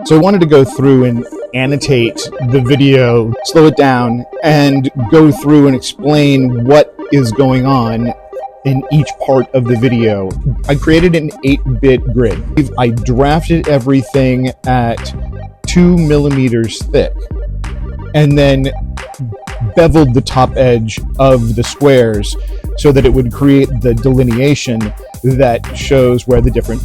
So I wanted to go through and annotate the video, slow it down, and go through and explain what is going on in each part of the video. I created an 8-bit grid. I drafted everything at 2 millimeters thick, and then beveled the top edge of the squares so that it would create the delineation that shows where the different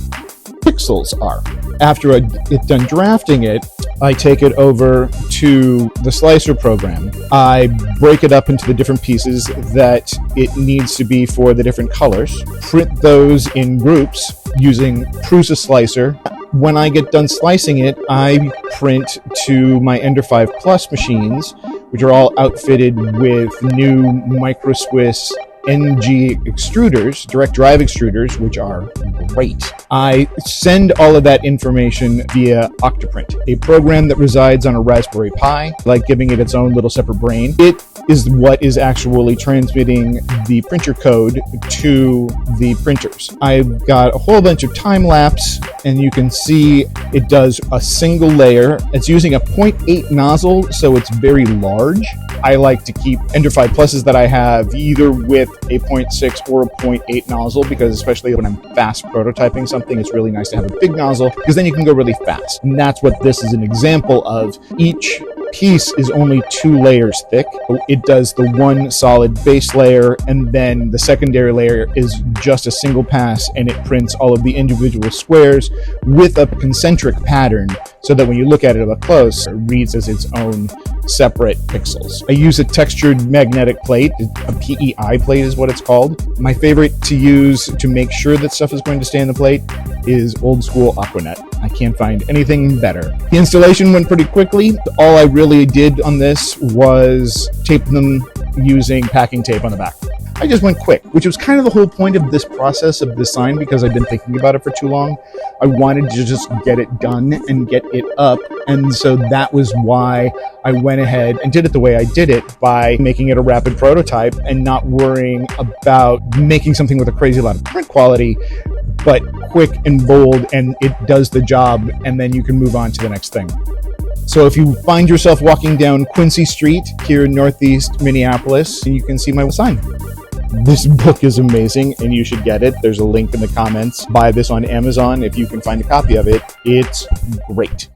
pixels are. After I get done drafting it, I take it over to the slicer program. I break it up into the different pieces that it needs to be for the different colors, print those in groups using Prusa Slicer. When I get done slicing it, I print to my Ender 5 Plus machines, which are all outfitted with new Micro Swiss NG Extruders, direct drive extruders, which are great. I send all of that information via Octoprint, a program that resides on a Raspberry Pi, like giving it its own little separate brain. It is what is actually transmitting the printer code to the printers. I've got a whole bunch of time lapse, and you can see it does a single layer. It's using a 0.8 nozzle, so it's very large. I like to keep Ender 5 Pluses that I have either with a 0.6 or a 0.8 nozzle, because especially when I'm fast prototyping something, it's really nice to have a big nozzle because then you can go really fast. And that's what this is an example of. Each piece is only 2 layers thick. It does the one solid base layer, and then the secondary layer is just a single pass, and it prints all of the individual squares with a concentric pattern so that when you look at it up close, it reads as its own separate pixels. I use a textured magnetic plate. A PEI plate is what it's called. My favorite to use to make sure that stuff is going to stay on the plate is old school Aquanet. I can't find anything better. The installation went pretty quickly. All I really did on this was tape them using packing tape on the back. I just went quick, which was kind of the whole point of this process of design, because I've been thinking about it for too long. I wanted to just get it done and get it up, and so that was why I went ahead and did it the way I did it, by making it a rapid prototype and not worrying about making something with a crazy lot of print quality, but quick and bold, and it does the job, and then you can move on to the next thing. So if you find yourself walking down Quincy Street here in Northeast Minneapolis, you can see my sign. This book is amazing and you should get it. There's a link in the comments. Buy this on Amazon if you can find a copy of it. It's great.